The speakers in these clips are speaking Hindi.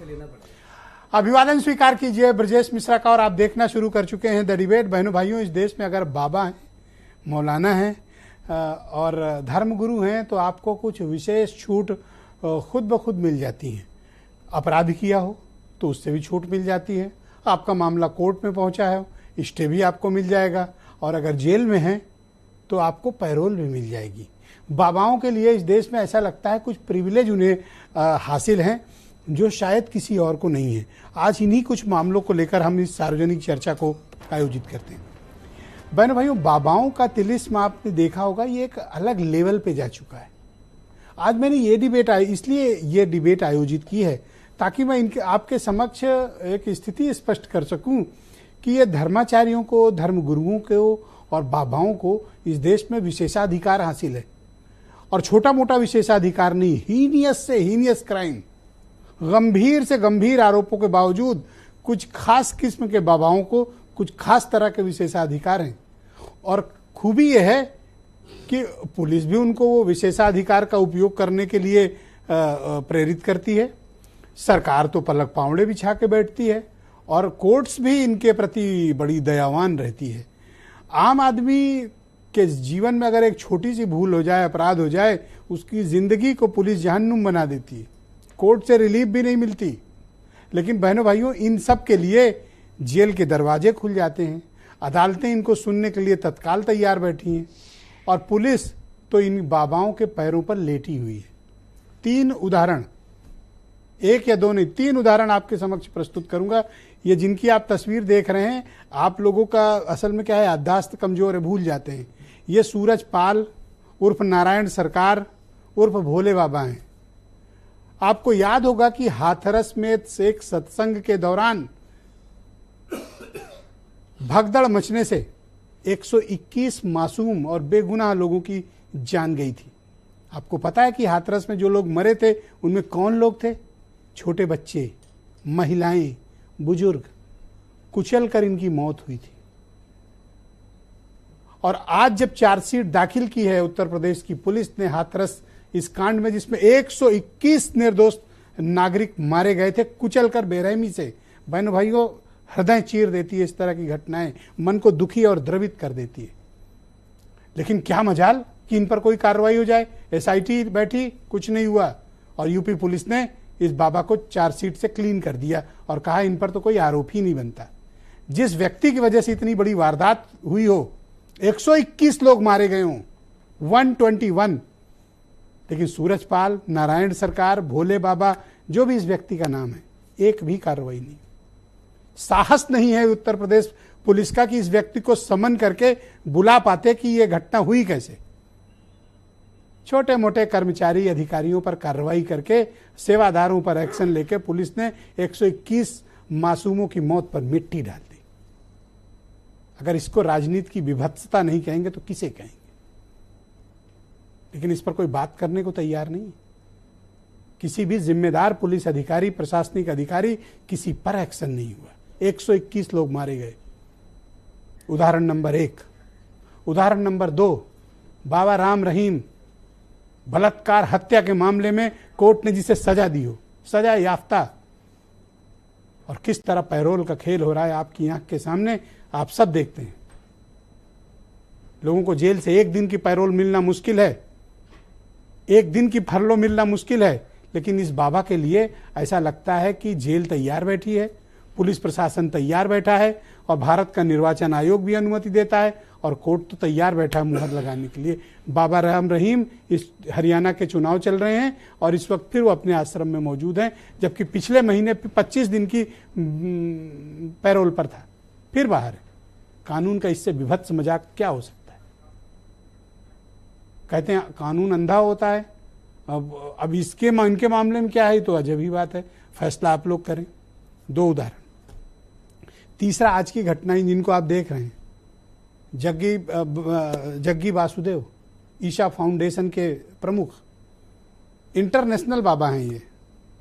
से लेना पड़ेगा। अभिवादन स्वीकार कीजिए ब्रजेश मिश्रा का। और आप देखना शुरू कर चुके हैं द डिबेट। बहनों भाइयों, इस देश में अगर बाबा हैं, मौलाना हैं और धर्मगुरु हैं तो आपको कुछ विशेष छूट खुद ब खुद मिल जाती हैं। अपराध किया हो तो उससे भी छूट मिल जाती है। आपका मामला कोर्ट में पहुंचा है, स्टे भी आपको मिल जाएगा। और अगर जेल में हैं तो आपको पैरोल भी मिल जाएगी। बाबाओं के लिए इस देश में ऐसा लगता है कुछ प्रिविलेज उन्हें हासिल हैं जो शायद किसी और को नहीं है। आज इन्हीं कुछ मामलों को लेकर हम इस सार्वजनिक चर्चा को आयोजित करते हैं। बहनों भाइयों, बाबाओं का तिलिस्म आपने देखा होगा, ये एक अलग लेवल पे जा चुका है। आज मैंने ये डिबेट आयोजित की है ताकि मैं आपके समक्ष एक स्थिति स्पष्ट कर सकूं कि ये धर्माचार्यों को, धर्मगुरुओं को और बाबाओं को इस देश में विशेषाधिकार हासिल है। और छोटा मोटा विशेषाधिकार नहीं, हीनियस से हीनियस क्राइम, गंभीर से गंभीर आरोपों के बावजूद कुछ खास किस्म के बाबाओं को कुछ खास तरह के विशेषाधिकार हैं। और खूबी यह है कि पुलिस भी उनको वो विशेषाधिकार का उपयोग करने के लिए प्रेरित करती है। सरकार तो पलक पावड़े बिछा के बैठती है और कोर्ट्स भी इनके प्रति बड़ी दयावान रहती है। आम आदमी के जीवन में अगर एक छोटी सी भूल हो जाए, अपराध हो जाए, उसकी जिंदगी को पुलिस जहन्नुम बना देती है। कोर्ट से रिलीफ भी नहीं मिलती। लेकिन बहनों भाइयों, इन सब के लिए जेल के दरवाजे खुल जाते हैं, अदालतें इनको सुनने के लिए तत्काल तैयार बैठी हैं और पुलिस तो इन बाबाओं के पैरों पर लेटी हुई है। 3 उदाहरण, एक या दो नहीं, 3 उदाहरण आपके समक्ष प्रस्तुत करूंगा। ये जिनकी आप तस्वीर देख रहे हैं, आप लोगों का असल में क्या है, याददाश्त कमजोर है, भूल जाते हैं। ये सूरज पाल उर्फ नारायण सरकार उर्फ भोले बाबा हैं। आपको याद होगा कि हाथरस में एक सत्संग के दौरान भगदड़ मचने से 121 मासूम और बेगुनाह लोगों की जान गई थी। आपको पता है कि हाथरस में जो लोग मरे थे उनमें कौन लोग थे? छोटे बच्चे, महिलाएं, बुजुर्ग, कुचल कर इनकी मौत हुई थी। और आज जब चार्जशीट दाखिल की है उत्तर प्रदेश की पुलिस ने हाथरस इस कांड में, जिसमें 121 निर्दोष नागरिक मारे गए थे कुचल कर बेरहमी से। बहनों भाइयों, हृदय चीर देती है इस तरह की घटनाएं, मन को दुखी और द्रवित कर देती है। लेकिन क्या मजाल कि इन पर कोई कार्रवाई हो जाए। SIT बैठी, कुछ नहीं हुआ और यूपी पुलिस ने इस बाबा को चार्जशीट से क्लीन कर दिया और कहा इन पर तो कोई आरोप ही नहीं बनता। जिस व्यक्ति की वजह से इतनी बड़ी वारदात हुई हो, 121 लोग मारे गए हों, 121, लेकिन सूरजपाल, नारायण सरकार, भोले बाबा, जो भी इस व्यक्ति का नाम है, एक भी कार्रवाई नहीं। साहस नहीं है उत्तर प्रदेश पुलिस का कि इस व्यक्ति को समन करके बुला पाते कि यह घटना हुई कैसे। छोटे मोटे कर्मचारी अधिकारियों पर कार्रवाई करके, सेवादारों पर एक्शन लेके पुलिस ने 121 मासूमों की मौत पर मिट्टी डाल दी। अगर इसको राजनीति की विभत्सता नहीं कहेंगे तो किसे कहेंगे? लेकिन इस पर कोई बात करने को तैयार नहीं। किसी भी जिम्मेदार पुलिस अधिकारी, प्रशासनिक अधिकारी, किसी पर एक्शन नहीं हुआ। 121 लोग मारे गए। उदाहरण नंबर 1। उदाहरण नंबर 2, बाबा राम रहीम, बलात्कार हत्या के मामले में कोर्ट ने जिसे सजा दी हो, सजा याफ्ता, और किस तरह पैरोल का खेल हो रहा है आपकी आंख के सामने, आप सब देखते हैं। लोगों को जेल से 1 दिन की पैरोल मिलना मुश्किल है, 1 दिन की फरलो मिलना मुश्किल है, लेकिन इस बाबा के लिए ऐसा लगता है कि जेल तैयार बैठी है, पुलिस प्रशासन तैयार बैठा है और भारत का निर्वाचन आयोग भी अनुमति देता है और कोर्ट तो तैयार बैठा है मुहर लगाने के लिए। बाबा राम रहीम, इस हरियाणा के चुनाव चल रहे हैं और इस वक्त फिर वो अपने आश्रम में मौजूद हैं, जबकि पिछले महीने 25 दिन की पैरोल पर था, फिर बाहर है। कानून का इससे विभत्स मजाक क्या हो सकता है? कहते हैं कानून अंधा होता है। अब इनके मामले में क्या है तो अजब ही बात है। फैसला आप लोग करें। 2 उदाहरण। तीसरा, आज की घटनाएं जिनको आप देख रहे हैं, जग्गी वासुदेव, ईशा फाउंडेशन के प्रमुख, इंटरनेशनल बाबा हैं।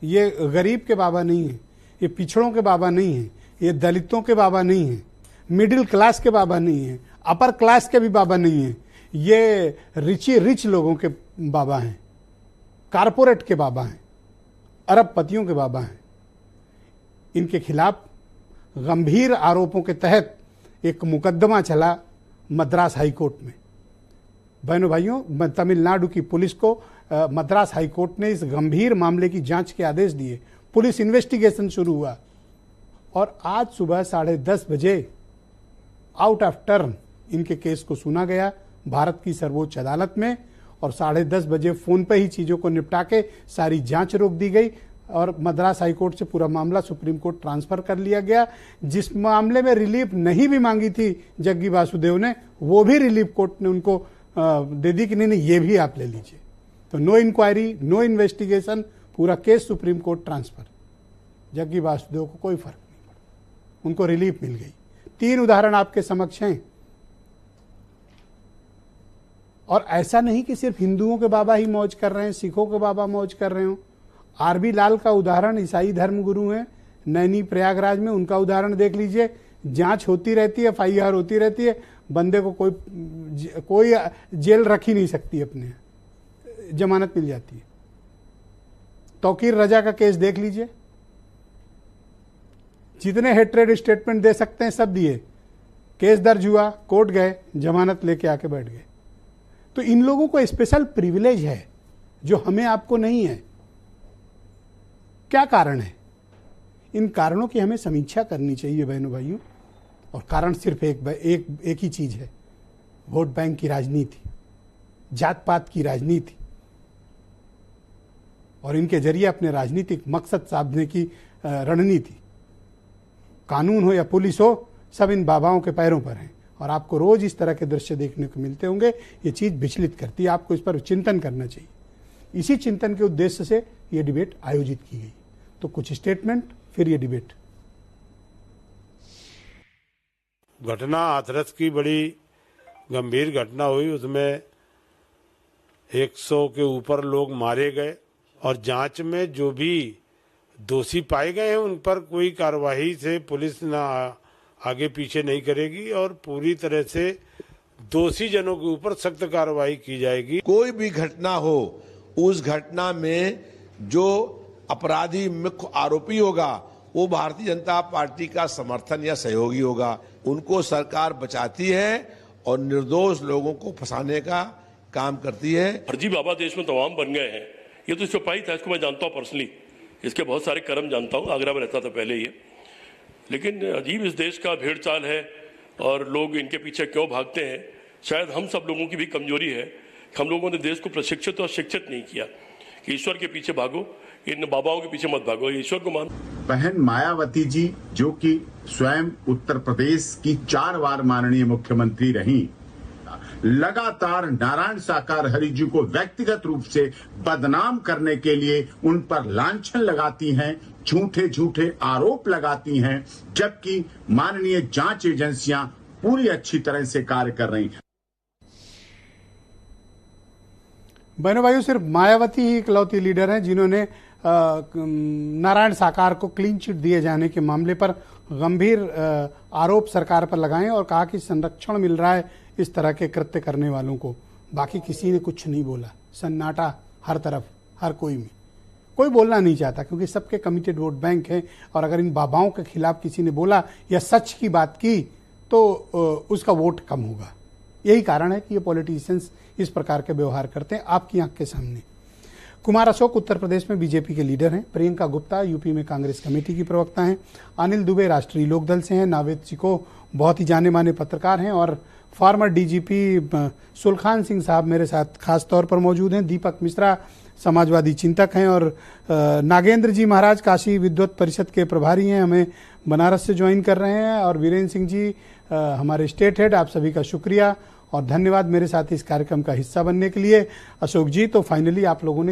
ये गरीब के बाबा नहीं हैं, ये पिछड़ों के बाबा नहीं हैं, ये दलितों के बाबा नहीं हैं, मिडिल क्लास के बाबा नहीं हैं, अपर क्लास के भी बाबा नहीं हैं, ये रिच लोगों के बाबा हैं, कारपोरेट के बाबा हैं, अरबपतियों के बाबा हैं। इनके खिलाफ गंभीर आरोपों के तहत एक मुकदमा चला मद्रास हाईकोर्ट में। बहनों भाइयों, तमिलनाडु की पुलिस को मद्रास हाईकोर्ट ने इस गंभीर मामले की जांच के आदेश दिए। पुलिस इन्वेस्टिगेशन शुरू हुआ और आज सुबह 10:30 बजे आउट ऑफ टर्न इनके केस को सुना गया भारत की सर्वोच्च अदालत में, और 10:30 बजे फोन पे ही चीजों को निपटा के सारी जांच रोक दी गई और मद्रास हाईकोर्ट से पूरा मामला सुप्रीम कोर्ट ट्रांसफर कर लिया गया। जिस मामले में रिलीफ नहीं भी मांगी थी जग्गी वासुदेव ने, वो भी रिलीफ कोर्ट ने उनको दे दी कि नहीं ये भी आप ले लीजिए। तो नो इंक्वायरी, नो इन्वेस्टिगेशन, पूरा case supreme court transfer. Jaggi Vasudev को कोई फर्क नहीं पड़ा, उनको रिलीफ मिल गई। 3 उदाहरण आपके समक्ष हैं। और ऐसा नहीं कि सिर्फ हिंदुओं के बाबा ही मौज कर रहे हैं, सिखों के बाबा मौज कर रहे हो। आरबी लाल का उदाहरण, ईसाई धर्मगुरु हैं नैनी प्रयागराज में, उनका उदाहरण देख लीजिए। जांच होती रहती है, FIR होती रहती है, बंदे को कोई जेल रख ही नहीं सकती, अपने जमानत मिल जाती है। तौकीर रजा का केस देख लीजिए, जितने हेट्रेड स्टेटमेंट दे सकते हैं सब दिए, केस दर्ज हुआ, कोर्ट गए, जमानत लेके आके बैठ गए। तो इन लोगों को स्पेशल प्रिविलेज है जो हमें आपको नहीं है। क्या कारण है? इन कारणों की हमें समीक्षा करनी चाहिए बहनों भाइयों। और कारण सिर्फ एक ही चीज है, वोट बैंक की राजनीति, जात पात की राजनीति, और इनके जरिए अपने राजनीतिक मकसद साधने की रणनीति। कानून हो या पुलिस हो, सब इन बाबाओं के पैरों पर हैं। और आपको रोज इस तरह के दृश्य देखने को मिलते होंगे। ये चीज विचलित करती है, आपको इस पर चिंतन करना चाहिए। इसी चिंतन के उद्देश्य से ये डिबेट आयोजित की गई। तो कुछ स्टेटमेंट, फिर ये डिबेट। घटना हाथरस की बड़ी गंभीर घटना हुई, उसमें 100 के ऊपर लोग मारे गए और जांच में जो भी दोषी पाए गए हैं उन पर कोई कार्रवाई से पुलिस ना आगे पीछे नहीं करेगी और पूरी तरह से दोषी जनों के ऊपर सख्त कार्रवाई की जाएगी। कोई भी घटना हो, उस घटना में जो अपराधी मुख्य आरोपी होगा वो भारतीय जनता पार्टी का समर्थन या सहयोगी होगा। उनको सरकार बचाती है और निर्दोष लोगों को फंसाने का काम करती है। फर्जी बाबा देश में तमाम बन गए हैं। ये तो सिपाही था, इसको मैं जानता हूँ पर्सनली, इसके बहुत सारे कर्म जानता हूँ, आगरा में रहता था पहले ये। लेकिन अजीब इस देश का भेड़ चाल है और लोग इनके पीछे क्यों भागते हैं। शायद हम सब लोगों की भी कमजोरी है, हम लोगों ने देश को प्रशिक्षित और शिक्षित नहीं किया कि ईश्वर के पीछे भागो, इन बाबाओं के पीछे मत भागो, ईश्वर को मान। बहन मायावती जी, जो कि स्वयं उत्तर प्रदेश की 4 बार माननीय मुख्यमंत्री रही, लगातार नारायण साकार हरि जी को व्यक्तिगत रूप से बदनाम करने के लिए उन पर लांछन लगाती हैं, झूठे झूठे आरोप लगाती हैं, जबकि माननीय जांच एजेंसियां पूरी अच्छी तरह से कार्य कर रही हैं। बहनों भाइयों, सिर्फ मायावती ही इकलौती लीडर हैं जिन्होंने नारायण साकार को क्लीन चिट दिए जाने के मामले पर गंभीर आरोप सरकार पर लगाए और कहा कि संरक्षण मिल रहा है इस तरह के कृत्य करने वालों को। बाकी किसी ने कुछ नहीं बोला, सन्नाटा हर तरफ, हर कोई में। कोई बोलना नहीं चाहता क्योंकि सबके कमिटेड वोट बैंक है। और अगर इन बाबाओं के खिलाफ किसी ने बोला या सच की बात की तो उसका वोट कम होगा। यही कारण है कि ये पॉलिटिशियंस इस प्रकार के व्यवहार करते हैं आपकी आंख के सामने। कुमार अशोक उत्तर प्रदेश में बीजेपी के लीडर हैं। प्रियंका गुप्ता यूपी में कांग्रेस कमेटी की प्रवक्ता हैं। अनिल दुबे राष्ट्रीय लोकदल से हैं। नावेद चिको बहुत ही जाने माने पत्रकार हैं। और फॉर्मर डीजीपी सुलखान सिंह साहब मेरे साथ खास तौर पर मौजूद हैं। दीपक मिश्रा समाजवादी चिंतक हैं। और नागेंद्र जी महाराज काशी विद्वत परिषद के प्रभारी हैं, हमें बनारस से ज्वाइन कर रहे हैं। और वीरेंद्र सिंह जी हमारे स्टेट हेड, आप सभी का शुक्रिया और धन्यवाद मेरे साथ इस कार्यक्रम का हिस्सा बनने के लिए। अशोक जी, तो फाइनली आप लोगों ने